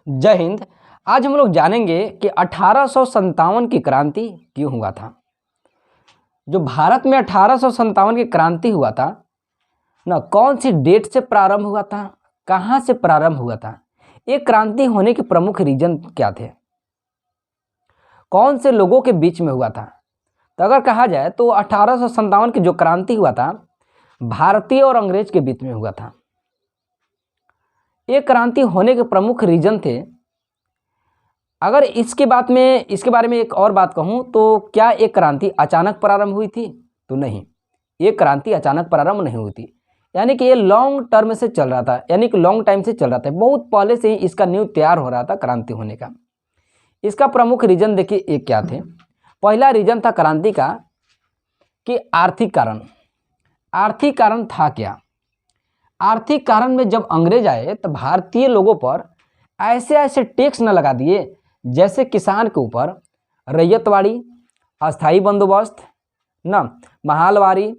जय हिंद। आज हम लोग जानेंगे कि 1857 की क्रांति क्यों हुआ था। जो भारत में 1857 की क्रांति हुआ था ना, कौन सी डेट से प्रारंभ हुआ था, कहाँ से प्रारंभ हुआ था, ये क्रांति होने के प्रमुख रीजन क्या थे, कौन से लोगों के बीच में हुआ था। तो अगर कहा जाए तो 1857 की जो क्रांति हुआ था भारतीय और अंग्रेज के बीच में हुआ था। ये क्रांति होने के प्रमुख रीजन थे। अगर इसके बारे में एक और बात कहूँ तो क्या एक क्रांति अचानक प्रारंभ हुई थी? तो नहीं, ये क्रांति अचानक प्रारंभ नहीं हुई थी। यानी कि ये लॉन्ग टर्म से चल रहा था, यानी कि लॉन्ग टाइम से चल रहा था, बहुत पहले से ही इसका न्यू तैयार हो रहा था क्रांति होने का। इसका प्रमुख रीजन देखिए एक क्या थे। पहला रीजन था क्रांति का कि आर्थिक कारण। आर्थिक कारण था क्या? आर्थिक कारण में जब अंग्रेज आए तो भारतीय लोगों पर ऐसे ऐसे टैक्स न लगा दिए, जैसे किसान के ऊपर रैयतवाड़ी, अस्थाई बंदोबस्त ना, महालवारी।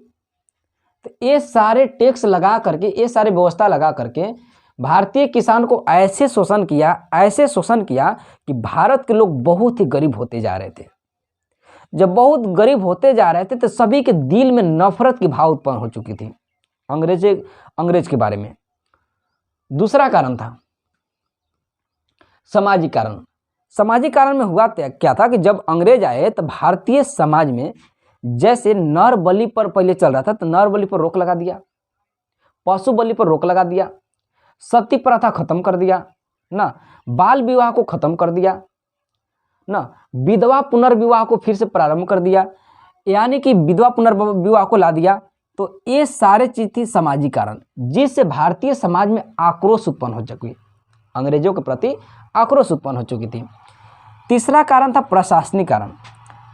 तो ये सारे टैक्स लगा करके, ये सारे व्यवस्था लगा करके भारतीय किसान को ऐसे शोषण किया कि भारत के लोग बहुत ही गरीब होते जा रहे थे। जब बहुत गरीब होते जा रहे थे तो सभी के दिल में नफरत की भाव उत्पन्न हो चुकी थी अंग्रेज के बारे में। दूसरा कारण था सामाजिक कारण। सामाजिक कारण में हुआ क्या था कि जब अंग्रेज आए तो भारतीय समाज में जैसे नर बलि पर पहले चल रहा था, तो नर बलि पर रोक लगा दिया, पशु बलि पर रोक लगा दिया, सती प्रथा खत्म कर दिया ना, बाल विवाह को खत्म कर दिया ना, विधवा पुनर्विवाह को फिर से प्रारंभ कर दिया, यानी कि विधवा पुनर्विवाह को ला दिया। तो ये सारे चीज थी सामाजिक कारण, जिससे भारतीय समाज में आक्रोश उत्पन्न हो चुकी, अंग्रेजों के प्रति आक्रोश उत्पन्न हो चुकी थी। तीसरा कारण था प्रशासनिक कारण।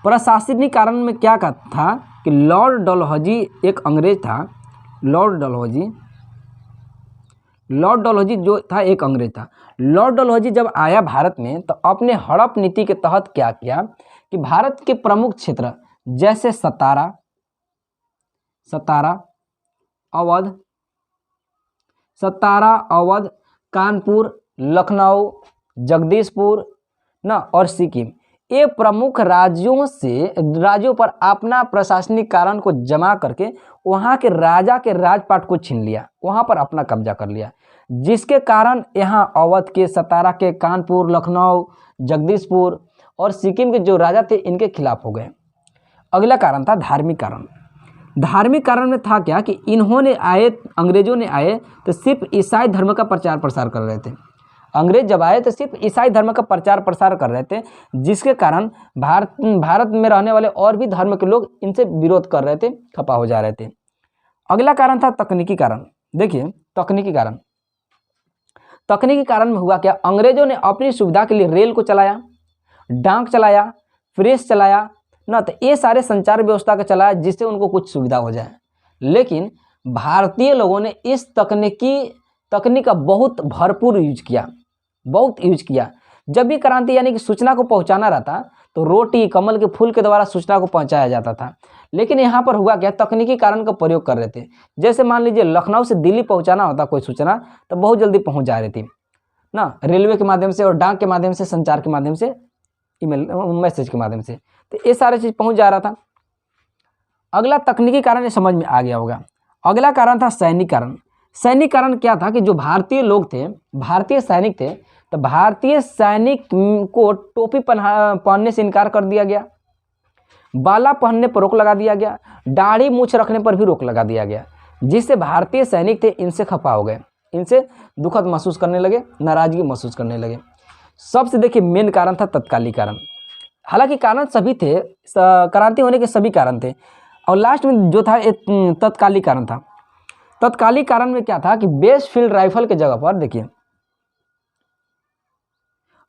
प्रशासनिक कारण में क्या था कि लॉर्ड डलहौजी एक अंग्रेज था। लॉर्ड डलहौजी जो था एक अंग्रेज था। लॉर्ड डलहौजी जब आया भारत में तो अपने हड़प नीति के तहत क्या किया कि भारत के प्रमुख क्षेत्र जैसे सतारा, अवध, कानपुर, लखनऊ, जगदीशपुर ना और सिक्किम, ये प्रमुख राज्यों पर अपना प्रशासनिक कारण को जमा करके वहाँ के राजा के राजपाट को छीन लिया, वहाँ पर अपना कब्जा कर लिया, जिसके कारण यहाँ अवध के, सतारा के, कानपुर, लखनऊ, जगदीशपुर और सिक्किम के जो राजा थे इनके खिलाफ हो गए। अगला कारण था धार्मिक कारण। धार्मिक कारण में था क्या कि अंग्रेजों ने आए तो सिर्फ ईसाई धर्म का प्रचार प्रसार कर रहे थे। अंग्रेज जब आए तो सिर्फ ईसाई धर्म का प्रचार प्रसार कर रहे थे, जिसके कारण भारत में रहने वाले और भी धर्म के लोग इनसे विरोध कर रहे थे, खपा हो जा रहे थे। अगला कारण था तकनीकी कारण। देखिए तकनीकी कारण में हुआ क्या, अंग्रेजों ने अपनी सुविधा के लिए रेल को चलाया, डाक चलाया, प्रेस चलाया ना, तो ये सारे संचार व्यवस्था का चलाया जिससे उनको कुछ सुविधा हो जाए। लेकिन भारतीय लोगों ने इस तकनीक का बहुत भरपूर यूज किया। जब भी क्रांति यानी कि सूचना को पहुंचाना रहता तो रोटी, कमल के फूल के द्वारा सूचना को पहुंचाया जाता था। लेकिन यहाँ पर हुआ क्या, तकनीकी कारण का प्रयोग कर रहे थे। जैसे मान लीजिए लखनऊ से दिल्ली पहुंचाना होता कोई सूचना, तो बहुत जल्दी पहुंच जा रही थी ना, रेलवे के माध्यम से और डाक के माध्यम से, संचार के माध्यम से, ईमेल मैसेज के माध्यम से, तो ये सारे चीज़ पहुंच जा रहा था। अगला तकनीकी कारण ये समझ में आ गया होगा। अगला कारण था सैनिक कारण। सैनिक कारण क्या था कि जो भारतीय लोग थे, भारतीय सैनिक थे, तो भारतीय सैनिक को टोपी पहनने से इनकार कर दिया गया, बाला पहनने पर रोक लगा दिया गया, दाढ़ी मूछ रखने पर भी रोक लगा दिया गया, जिससे भारतीय सैनिक थे इनसे खफा हो गए, इनसे दुखद महसूस करने लगे, नाराजगी महसूस करने लगे। सबसे देखिए मेन कारण था तत्कालीन कारण। हालांकि कारण सभी थे, क्रांति होने के सभी कारण थे, और लास्ट में जो था एक तत्कालीन कारण था। तत्कालीन कारण में क्या था कि वेस्टफील्ड राइफल के जगह पर, देखिए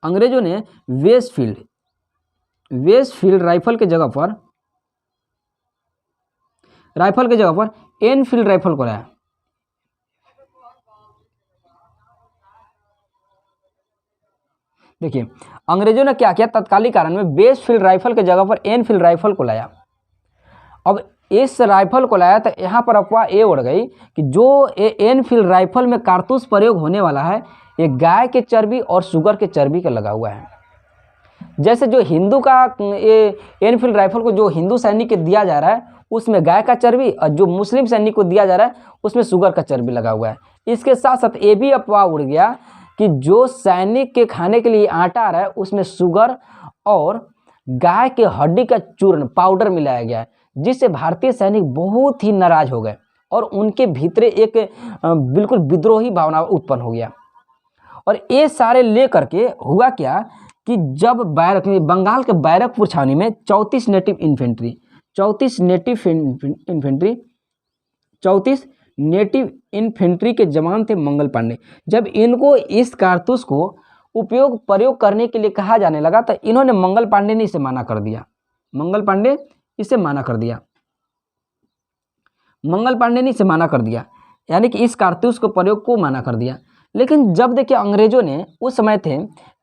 अंग्रेजों ने वेस्टफील्ड राइफल के जगह पर एनफील्ड राइफल को लाया। देखिए अंग्रेजों ने क्या किया, तत्कालीन कारण में वेस्टफील्ड राइफल के जगह पर एनफील्ड राइफल को लाया। अब इस राइफल को लाया तो यहाँ पर अफवाह ये उड़ गई कि जो एनफील्ड राइफल में कारतूस प्रयोग होने वाला है, ये गाय के चर्बी और शुगर के चर्बी का लगा हुआ है। जैसे जो हिंदू का ये एनफील्ड राइफल को जो हिंदू सैनिक के दिया जा रहा है उसमें गाय का चर्बी, और जो मुस्लिम सैनिक को दिया जा रहा है उसमें शुगर का चर्बी लगा हुआ है। इसके साथ साथ ये भी अफवाह उड़ गया कि जो सैनिक के खाने के लिए आटा आ रहा है उसमें शुगर और गाय के हड्डी का चूर्ण पाउडर मिलाया गया है, जिससे भारतीय सैनिक बहुत ही नाराज हो गए और उनके भीतरे एक बिल्कुल विद्रोही भावना उत्पन्न हो गया। और ये सारे ले करके हुआ क्या कि जब बंगाल के बैरकपुर छावनी में 34 नेटिव इन्फेंट्री के जवान थे मंगल पांडे। जब इनको इस कारतूस को प्रयोग करने के लिए कहा जाने लगा तो इन्होंने मंगल पांडे ने इसे माना कर दिया। मंगल पांडे ने इसे माना कर दिया, यानी कि इस कारतूस को प्रयोग को माना कर दिया। लेकिन जब देखिए अंग्रेजों ने, उस समय थे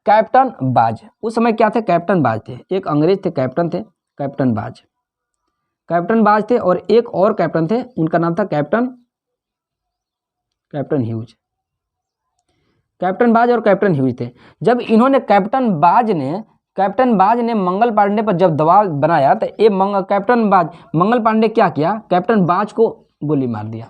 कैप्टन बाज, उस समय क्या थे, कैप्टन बाज थे, एक अंग्रेज थे कैप्टन बाज थे और एक और कैप्टन थे, उनका नाम था कैप्टन ह्यूज। कैप्टन बाज और कैप्टन ह्यूज थे। जब इन्होंने कैप्टन बाज ने मंगल पांडे पर जब दबाव बनाया तो ये मंगल पांडे क्या किया, कैप्टन बाज को गोली मार दिया।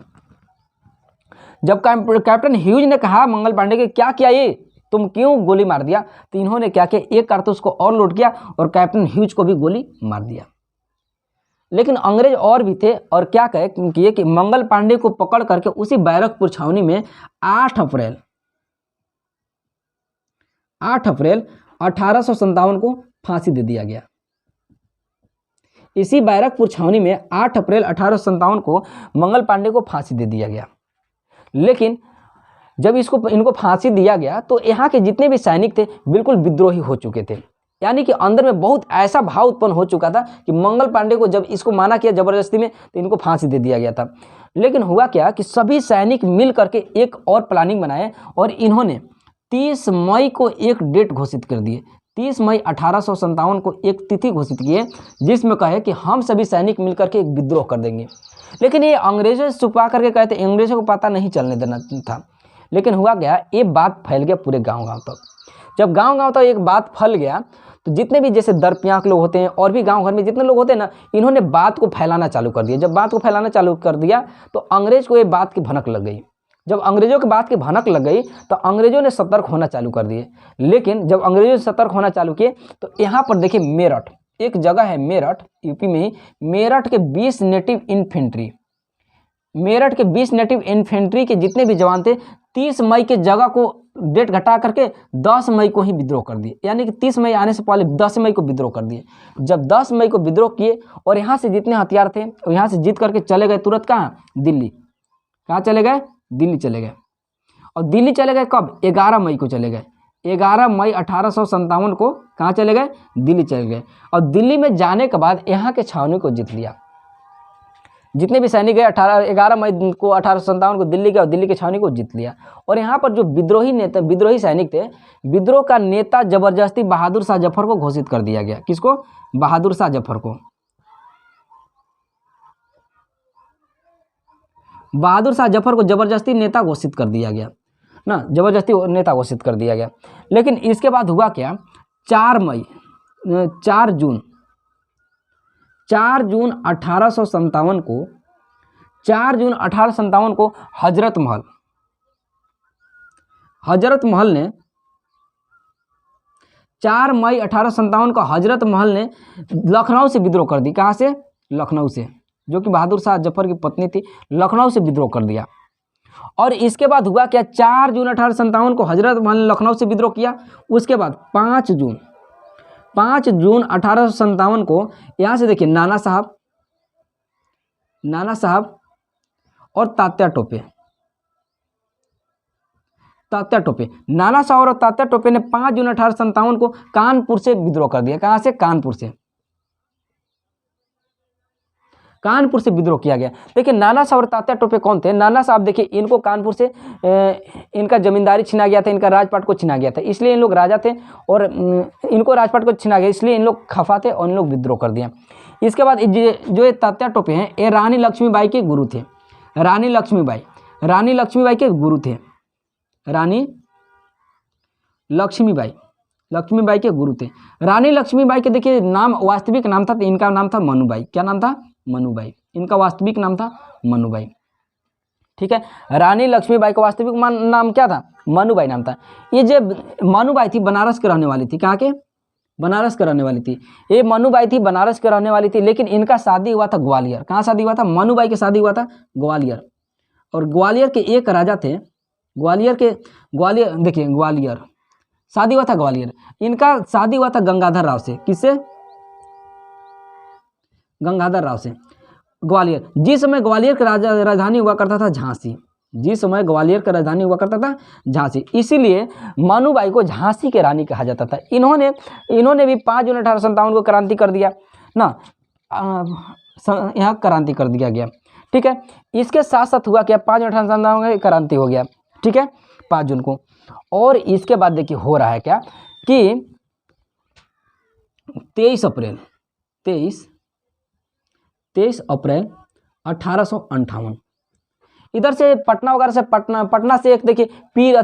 जब कैप्टन ह्यूज ने कहा मंगल पांडे के क्या किया ये, तुम क्यों गोली मार दिया, तो इन्होंने क्या किया, एक कारतूस को और लोड किया और कैप्टन ह्यूज को भी गोली मार दिया। लेकिन अंग्रेज और भी थे और क्या किए कि मंगल पांडे को पकड़ करके उसी बैरकपुर छावनी में 8 अप्रैल 1857 को फांसी दे दिया गया। इसी बैरकपुर छावनी में 8 अप्रैल 1857 को मंगल पांडे को फांसी दे दिया गया। लेकिन जब इनको फांसी दिया गया तो यहाँ के जितने भी सैनिक थे बिल्कुल विद्रोही हो चुके थे, यानी कि अंदर में बहुत ऐसा भाव उत्पन्न हो चुका था कि मंगल पांडे को जब इसको माना किया जबरदस्ती में तो इनको फांसी दे दिया गया था। लेकिन हुआ क्या कि सभी सैनिक मिल करके एक और प्लानिंग बनाए और इन्होंने 30 मई को एक डेट घोषित कर दिए। 30 मई 1857 को एक तिथि घोषित किए जिसमें कहे कि हम सभी सैनिक मिलकर के एक विद्रोह कर देंगे। लेकिन ये अंग्रेजों से छुपा करके कहते, अंग्रेजों को पता नहीं चलने देना था। लेकिन हुआ क्या, ये बात फैल गया पूरे गांव तक। जब गांव तक एक बात फैल गया तो जितने भी जैसे दरपियाक लोग होते हैं और भी गांव घर में जितने लोग होते हैं ना, इन्होंने बात को फैलाना चालू कर दिया। जब बात को फैलाना चालू कर दिया तो अंग्रेज को ये बात की भनक लग गई। जब अंग्रेजों की बात की भनक लग गई तो अंग्रेजों ने सतर्क होना चालू कर दिए। लेकिन जब अंग्रेजों से सतर्क होना चालू किए तो यहाँ पर देखिए मेरठ एक जगह है, मेरठ यूपी में ही, मेरठ के 20 नेटिव इन्फेंट्री के जितने भी जवान थे 30 मई के जगह को डेट घटा करके 10 मई को ही विद्रोह कर दिए। यानी कि 30 मई आने से पहले 10 मई को विद्रोह कर दिए। जब 10 मई को विद्रोह किए और यहाँ से जितने हथियार थे यहाँ से जीत करके चले गए तुरंत कहाँ, दिल्ली। कहाँ चले गए, दिल्ली चले गए। और दिल्ली चले गए कब, 11 मई को चले गए। 11 मई 1857 को कहाँ चले गए, दिल्ली चले गए। और दिल्ली में जाने के बाद यहाँ के छावनी को जीत लिया। जितने भी सैनिक गए 11 मई को 1857 को दिल्ली गए और दिल्ली के छावनी को जीत लिया। और यहाँ पर जो विद्रोही सैनिक थे, विद्रोह का नेता जबरदस्ती बहादुर शाह जफर को घोषित कर दिया गया। किसको, बहादुर शाह जफर को। बहादुर शाह जफर को जबरदस्ती नेता घोषित कर दिया गया ना, जबरदस्ती नेता घोषित कर दिया गया। लेकिन इसके बाद हुआ क्या, 4 जून 1857 को हजरत महल ने 4 मई 1857 को हजरत महल ने लखनऊ से विद्रोह कर दी। कहाँ से, लखनऊ से, जो कि बहादुर शाह जफर की पत्नी थी, लखनऊ से विद्रोह कर दिया। और इसके बाद हुआ क्या, 4 जून 1857 को हजरत महल ने लखनऊ से विद्रोह किया। उसके बाद 5 जून 1857 को यहाँ से देखिए नाना साहब और तात्या टोपे। नाना साहब और तात्या टोपे ने 5 जून 1857 को कानपुर से विद्रोह कर दिया। कहाँ से, कानपुर से विद्रोह किया गया। देखिए नाना साहब और तात्या टोपे कौन थे। नाना साहब देखिए इनको कानपुर से इनका जमींदारी छिना गया था, इनका राजपाट को छिना गया था, इसलिए इन लोग राजा थे और इनको राजपाट को छिना गया, इसलिए इन लोग खफा थे और इन लोग विद्रोह कर दिया। इसके बाद जो ये तात्या टोपे हैं ये रानी लक्ष्मीबाई के गुरु थे। रानी लक्ष्मीबाई के गुरु थे। रानी लक्ष्मीबाई, लक्ष्मीबाई के गुरु थे। रानी लक्ष्मीबाई के देखिए नाम, वास्तविक नाम था, तो इनका नाम था मनुबाई। क्या नाम था? मनुबाई। इनका वास्तविक नाम था मनुबाई। ठीक है, रानी लक्ष्मीबाई का वास्तविक नाम क्या था? मनुबाई नाम था। ये जो मनुबाई थी बनारस के रहने वाली थी। कहाँ के? बनारस के रहने वाली थी। ये मनुबाई थी बनारस के रहने वाली थी, लेकिन इनका शादी हुआ था ग्वालियर। कहाँ शादी हुआ था? मनुबाई की शादी हुआ था ग्वालियर। और ग्वालियर के एक राजा थे, ग्वालियर देखिए ग्वालियर शादी हुआ था ग्वालियर। इनका शादी हुआ था गंगाधर राव से। किससे? गंगाधर राव से। ग्वालियर, जिस समय ग्वालियर का राजधानी हुआ करता था झांसी, जिस समय ग्वालियर का राजधानी हुआ करता था झांसी, इसीलिए मनुबाई को झांसी के रानी कहा जाता था। इन्होंने भी 5 जून 1857 को क्रांति कर दिया ना, यहाँ क्रांति कर दिया गया। ठीक है, इसके साथ साथ हुआ क्या? 5 जून 1857 में क्रांति हो गया। ठीक है, 5 जून को। और इसके बाद देखिए हो रहा है क्या कि 23 अप्रैल 1858 इधर से पटना वगैरह से पटना से एक देखिए पीर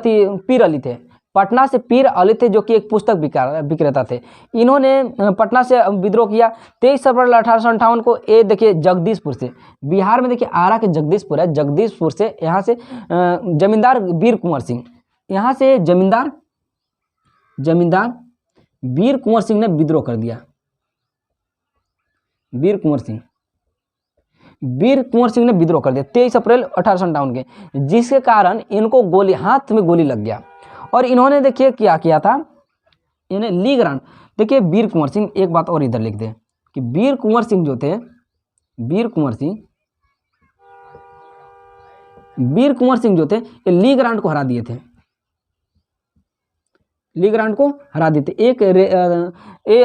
अली थे। पटना से पीर अली थे जो कि एक पुस्तक विक्रेता थे। इन्होंने पटना से विद्रोह किया 23 अप्रैल 1858 को। ये देखिए जगदीशपुर से, बिहार में देखिए आरा के जगदीशपुर है, जगदीशपुर से यहाँ से जमींदार वीर कुंवर सिंह, यहाँ से जमींदार वीर कुंवर सिंह ने विद्रोह कर दिया। वीर कुंवर सिंह ने विद्रोह कर दिया 23 अप्रैल 1858 के, जिसके कारण इनको हाथ में गोली लग गया। और इन्होंने देखिए क्या किया था, इन्हें ली ग्रांट। देखिए वीर कुंवर सिंह, एक बात और इधर लिख दे कि वीर कुंवर सिंह जो थे, वीर कुंवर सिंह जो थे ये ली ग्रांट को हरा दिए थे। ली ग्रांट को हरा दिए थे। एक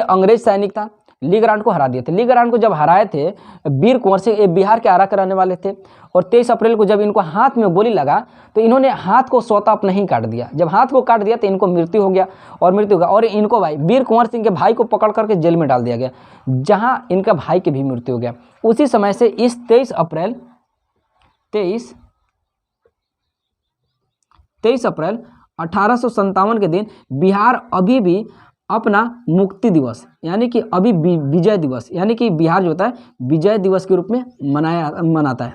अंग्रेज सैनिक था, ली ग्रांट को हरा दिए थे। ली ग्रांट को जब हराए थे वीर कुंवर सिंह, ये बिहार के आरा के रहने वाले थे। और 23 अप्रैल को जब इनको हाथ में गोली लगा तो इन्होंने हाथ को स्वतः अपना ही काट दिया। जब हाथ को काट दिया तो इनको मृत्यु हो गया। और इनको भाई वीर कुंवर सिंह के भाई को पकड़ करके जेल में डाल दिया गया, जहां इनका भाई की भी मृत्यु हो गया। उसी समय से इस 23 अप्रैल 1857 के दिन बिहार अभी भी अपना मुक्ति दिवस यानी कि अभी विजय दिवस यानी कि बिहार जो होता है विजय दिवस के रूप में मनाता है।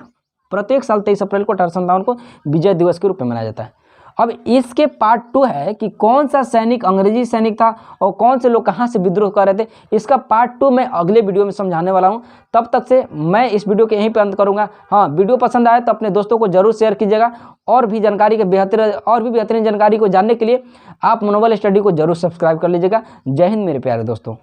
प्रत्येक साल 23 अप्रैल को 1857 को विजय दिवस के रूप में मनाया जाता है। अब इसके पार्ट 2 है कि कौन सा सैनिक अंग्रेजी सैनिक था और कौन से लोग कहाँ से विद्रोह कर रहे थे। इसका पार्ट 2 मैं अगले वीडियो में समझाने वाला हूँ। तब तक से मैं इस वीडियो के यहीं पे अंत करूँगा। हाँ, वीडियो पसंद आए तो अपने दोस्तों को जरूर शेयर कीजिएगा। और भी बेहतरीन जानकारी को जानने के लिए आप मनोबल स्टडी को जरूर सब्सक्राइब कर लीजिएगा। जय हिंद मेरे प्यारे दोस्तों।